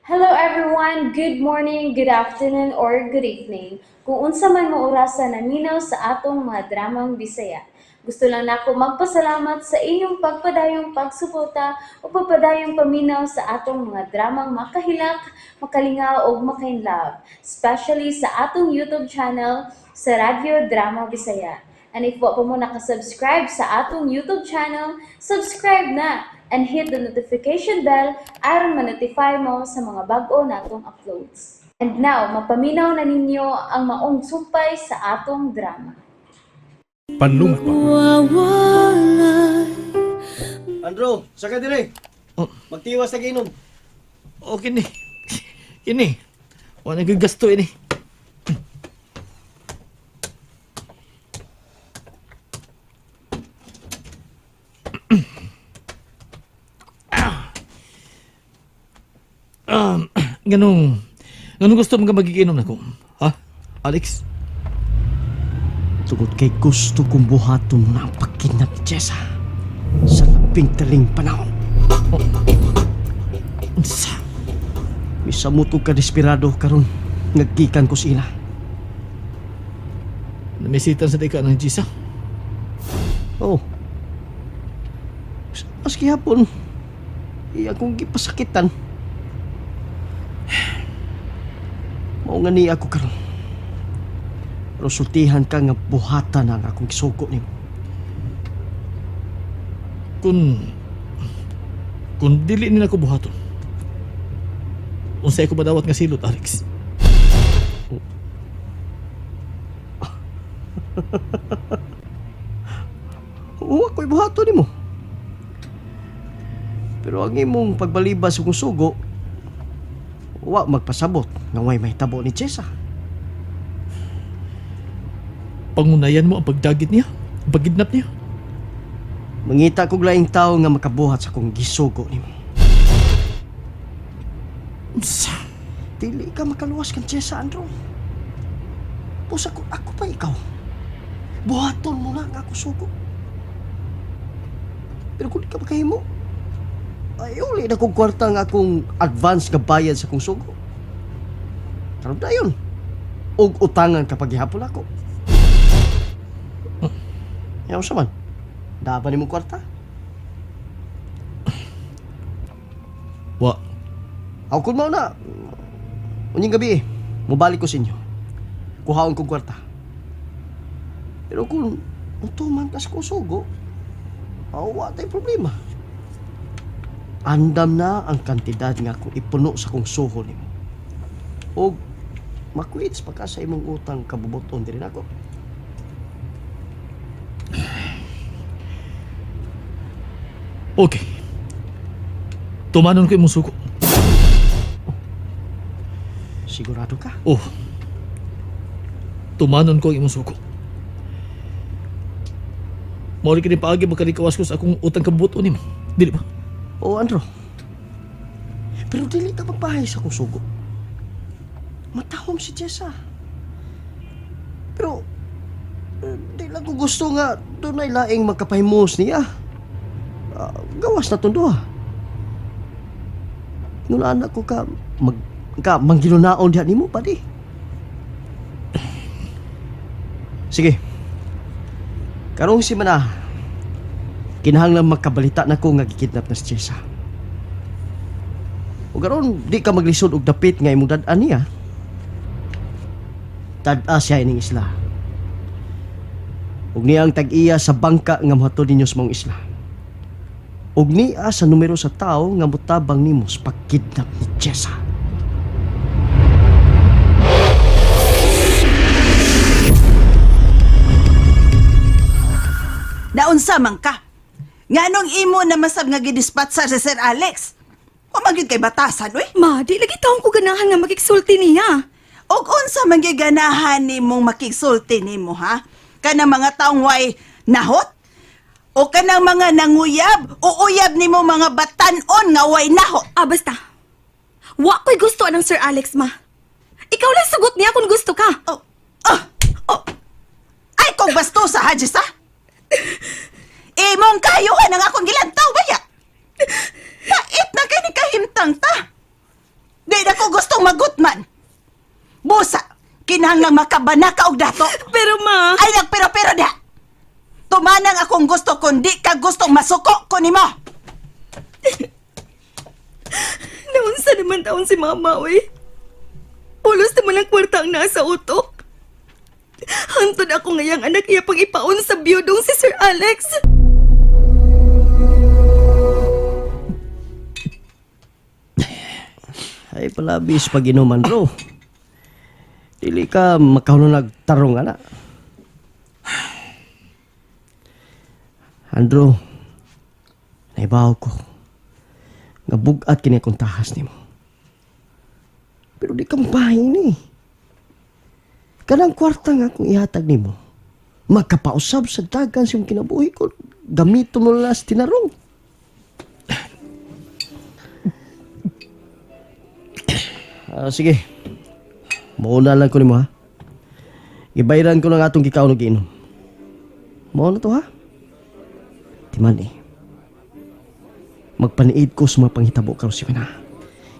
Hello everyone, good morning, good afternoon, or good evening. Kung unsa man mo orasan naminaw sa atong mga dramang Bisaya. Gusto lang nako magpasalamat sa inyong pagpadayong pagsuporta o pagpadayong paminaw sa atong mga dramang makahilak, makalingaw o makainlove, especially sa atong YouTube channel sa Radyo Drama Bisaya. And if wa pa mo nakasubscribe sa atong YouTube channel, subscribe na and hit the notification bell aron ma-notify mo sa mga bag-o natong uploads. And now, mapaminaw na ninyo ang maong sumpay sa atong drama. Panlumpa. Andrew, saka dire. Oh, Magtiwas sa ginom. okay ni. Kini. Wala nagagasto ini. Um, ganong gusto mo ka magiginom na ko? Ha? Alex? Tungod kay gusto kong buhaton na ang pagkidnap ni Jessa sa labing taling panahon. Unsa? Misamot ko ka desperado karon naggikan ko sila. Namisitan sa tika ng Jisa? Oh. Maski hapon, iya akong gipasakitan. Mao nga ni ako karon. Pero sultihan ka nga buhatan ang akong gisugo nimo. Kung dili nila ko buhaton. Unsay ko madawat nga silot, Alex? Oo, ako'y buhaton nimo. Pero ang imong pagbalibas kong sugo, wa magpasabot nga way may tabo ni Jessa. Pangunayan mo ang pagdagit niya? Ang pagkidnap niya? Mangita kog laing tao nga makabuhat sa kong gisugo nimo. Unsa? Dili ka makaluwas kan Jessa, Andrew. Pusa ko, ako pa ikaw. Buhaton mo na ang ako sugo. Pero kung di ka makahimo, ay uli na kong kwarta nga akong advance nga bayad sa kong sugo. Karoon na yun. Og utangan kapag ihapon ako. Yaw sa man. Daban ni mong kwarta. Wa. Ako kung mo na. Unyang gabi mubalik ko sa inyo. Kuhaon kong kwarta. Pero kung utuman kas ko sugo, wa tayo problema. Andam na ang kantidad nga kung ipuno sa kong suho nimo. O makwits pagka sa imong utang kabubuton din ako. Okay. Tumanon ko imong suko. Sigurado ka? Oh. Tumanon ko ang imong suko. Mao kini paagi magkalikawas ko sa akong utang kabubuton nimo. Dili ba? O Andrew. Pero dili ka magbahay sa kong sugo. Matahom si Jessa. Pero di lang ko gusto nga doon ay laing magkapahimos niya. Gawas na tondo ha. Nulaan ako ka manggilunaon diha nimo pa di. Sige. Karong si mana kinahanglan magkabalita na ko nga gikidnap na si Jessa. O karon di ka maglisod og dapit nga imong dad-an niya. Tad-a siya ining isla. Ug niya ang tag-iya sa bangka nga mohatod ninyo sa mong isla. Ug niya sa numero sa tao nga mutabang nimo sa pagkidnap ni Jessa. Naunsa man ka? Nganong imo na masab nga gidispatsa sa Sir Alex? O magyud kay batasan, oy? Ma, di lagi taong ko ganahan nga makiksulti niya. Og unsa man gyud ganahan nimong makigsulti nimo, ha? Kanang mga taong way nahot? O kanang mga nanguyab o uyab nimo mga batan-on nga way nahot? Ah, basta. Wa ko'y gusto ng Sir Alex, ma. Ikaw lang sugot niya kung gusto ka. Oh, oh. Ay, kung basto sa Hajis, ha? Imong kayo ka nang akong gilantaw, baya? Pait na kay ni kahimtang ta. Di datong magutman. Busa, kinahanglang makabanaka og dato. Pero ma, Ay, nagpero-pero da. Tumanang akong gusto kundi ka gustong masuko ko nimo. naunsa naman taon si mama, oy. Pulos naman ang kwarta ang nasa utok. Hantod ako ngayang anak iya pang ipaon sa biyodong si Sir Alex. Ay palabis pag inuman, bro. Dili ka makahulong nagtarong, ana. Andrew, naibaw ko. Nga bugat kini akong tahas nimo. Pero di ka mapahin ni. Kanang kwarta nga akong ihatag nimo. Magkapausab sa dagan siyang kinabuhi ko. Gamito mo lang sa tinarong. Sige. Mauna lang ko nimo, ha. Ibayran ko lang atong gikaon og giinom. Mauna to, ha. Timan eh. Magpaniid ko sa mga panghitabo karon si Mana.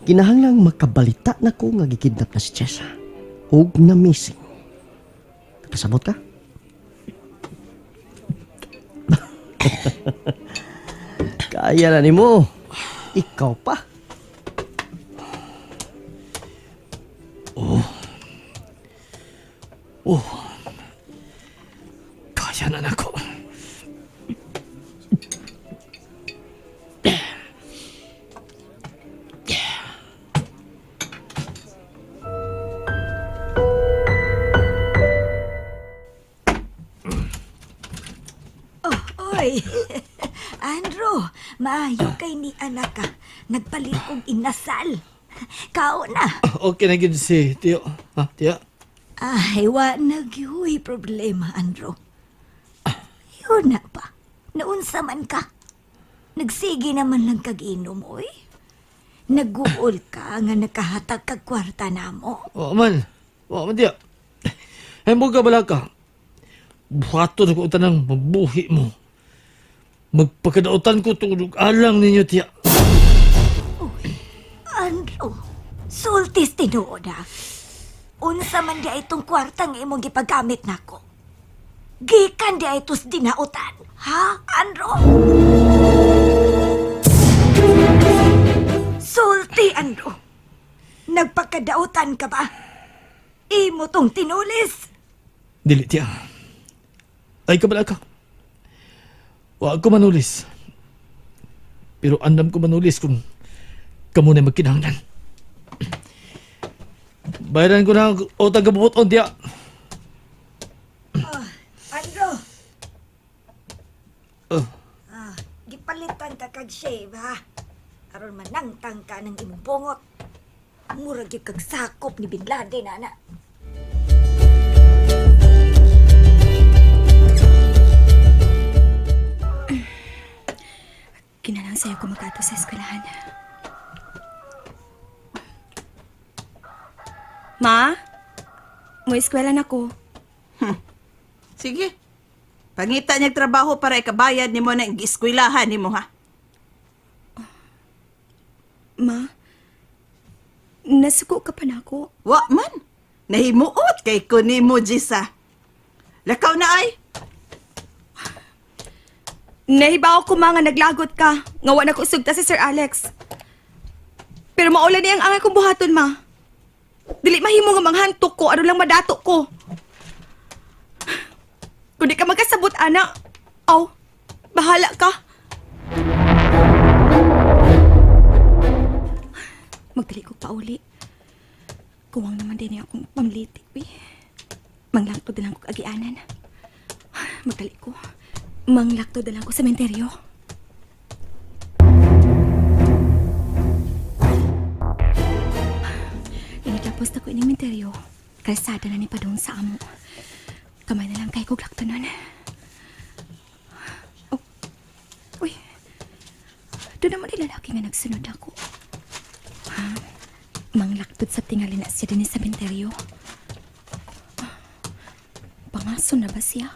Kinahanglang makabalita na ko nga gikidnap na si Chessa. Og na missing. Nakasabot ka? Kaya na nimo. Ikaw pa. Kaya na nako. Oy, Andrew, maayo kay ni anak ka. Nagpalit kong inasal. Kao na. Okay na gid si Tiyo. Ha, Tiyo? Ay, wa nagyuy problema, Andrew. Yun na pa. Naunsa man ka. Nagsige naman lang kag-inom, oy. Naguol ka nga nakahatag kag kwarta namo. Wa man. Wa man, Tiyo. Ay mo ka bala ka. Buhato na ko tanang mabuhi mo. Magpakadautan ko tungod alang ninyo, Tiyo. Andrew, sultis tinuod ha. Unsa man di itong kwarta nga imong gipagamit nako. Gikan di itos dinautan. Ha, Andrew? Sulti, Andrew. Nagpakadautan ka ba? Imo tong tinulis. Dili, Tiyo. Ay kabala ka. Wa ako manulis. Pero andam ko manulis kung kamo na magkinahanglan. Bayaran ko na o tagabubuton, Tiyo. Andrew, Oh, gipalitan ka kag shave, ha? Aron manangtang ka ng imong bungot. Murag yung kag sakop ni Bin Laden, ana. Kinalang sa'yo kumakato sa eskwelahan. Ma? Mo eskwela na ko. Sige. Pangita niyang trabaho para ikabayad nimo na ang eskwelahan nimo, ha. Ma? Nasuko ka pa na ako. Wa man. Nahimuot kay ko nimo, Jisa. Lakaw na ay. Nahibaw ko mga naglagot ka. Ngawa na ko sugta si Sir Alex. Pero maulan niya ang angay kong buhaton, ma. Dili mahimo nga manghantok ko, ano lang madato ko. Kung di ka magkasabot, ana, aw, bahala ka. Magdali ko pauli. Kuwang naman din niya akong pamlitik, eh. Manglakto din lang ko agianan. Magdali ko. Manglakto din lang ko sa sementeryo. Initapos na ko inimenteryo. Kalsada na ni Padong sa amo. Kamay na lang kay kog lakto nun. Oh. Uy. Doon naman yung lalaki nga nagsunod ako. Ha? Manglaktod sa tingali na siya din sa sementeryo. Bangason na ba siya?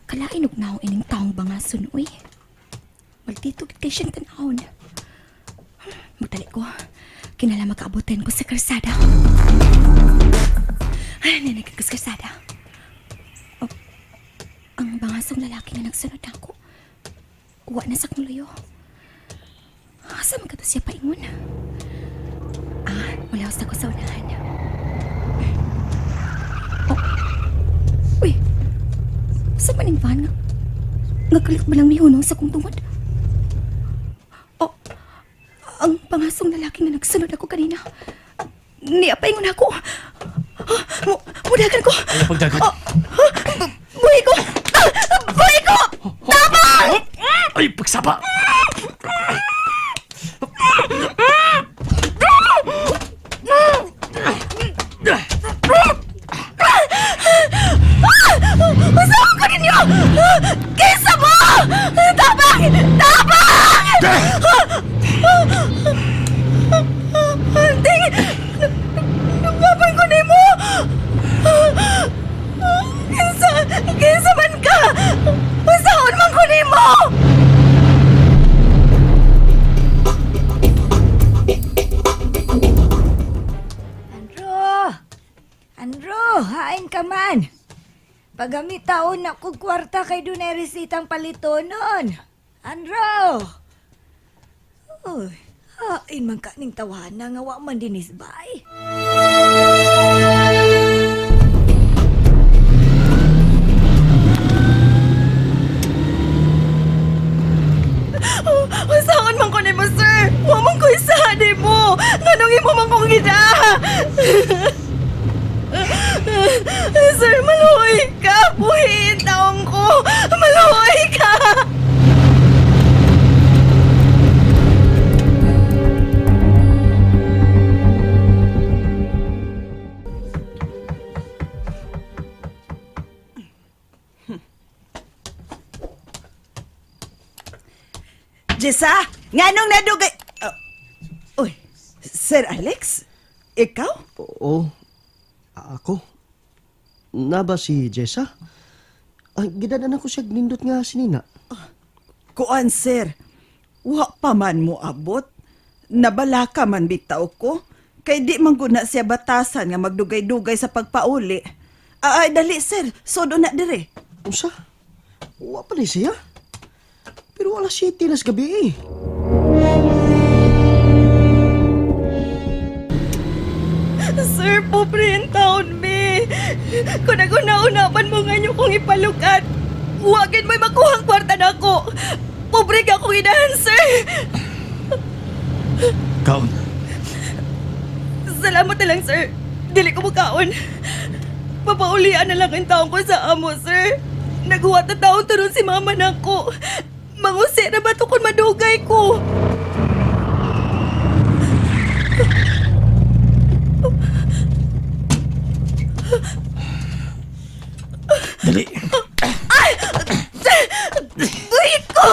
Kalain og naong ining taong bangason, uy. Maldito gid kay siyang tanahon. Magdali ko. Kinala makaabutin ko sa karsada. Ay, nanagad ko sa karsada. Oh, ang bangasong lalaki nga nagsunod ako. Uwa na sa kong luyo. Asa man ka to siya paingon? Mulawas ako sa unahan. Oh, uy, sa maning van nga? Nagkalik ba lang mihunong sa kong tungod? Oh, ang pangasong lalaki nga nagsunod ako kanina. Niapaingon ako. Mudagan ko. Ano pagdagan? Buhay ko! Buhay ko! Tabang! Ay, pagsaba! Usahan ko ninyo! Kesa mo! Tabang! Tabang! Anting! Nungapan ko ni mo! Kinsa man ka! Usahon man ko ni mo! Andro, hain ka man. Pagamit taon na kong kwarta kay dunay resitang palitonon. Andro! Uy, hain man ka ning tawana nga wa man dinis bay. Usahon man ko ni mo, sir! Huwag mong ko isahadi mo! Nganong imo man kong gida! Sir, maluhoy ka! Buhiin taong ko! Maluhoy ka! Jessa, nganong nadugay... Uy, Sir Alex? Ikaw? Oo. Ako? Na ba si Jessa? Ay, gidanan ako siya nindot nga sinina. Kuan, sir. Wa pa man mo abot. Nabala ka man bitaw ko. Kay di man guna siya batasan nga magdugay-dugay sa pagpauli. Ay, dali, sir. Sodo na dire. Usa? Wa pa rin siya? Pero wala city nas gabi eh. Sir, pobre ang taon, me. Kung nagunapan mo nga nyo kong ipalukat, huwagin mo'y makuhang kwarta na ako. Pobre ka akong inahan, sir. Kaon. Salamat na lang, sir. Dili ko makaon. Papaulian na lang ang taong ko sa amo, sir. Naghuwat na taon turon si mama na ko. Mangusi na ba ito kung madugay ko? Dali. Buhit ko!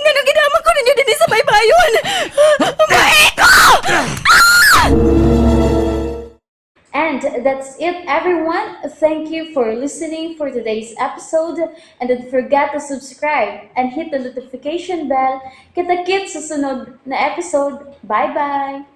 Ganang ginama ko ninyo din sa baybayon! Buhit ko! And that's it, everyone. Thank you for listening for today's episode. And don't forget to subscribe and hit the notification bell. Kita-kits sa sunod na episode. Bye-bye!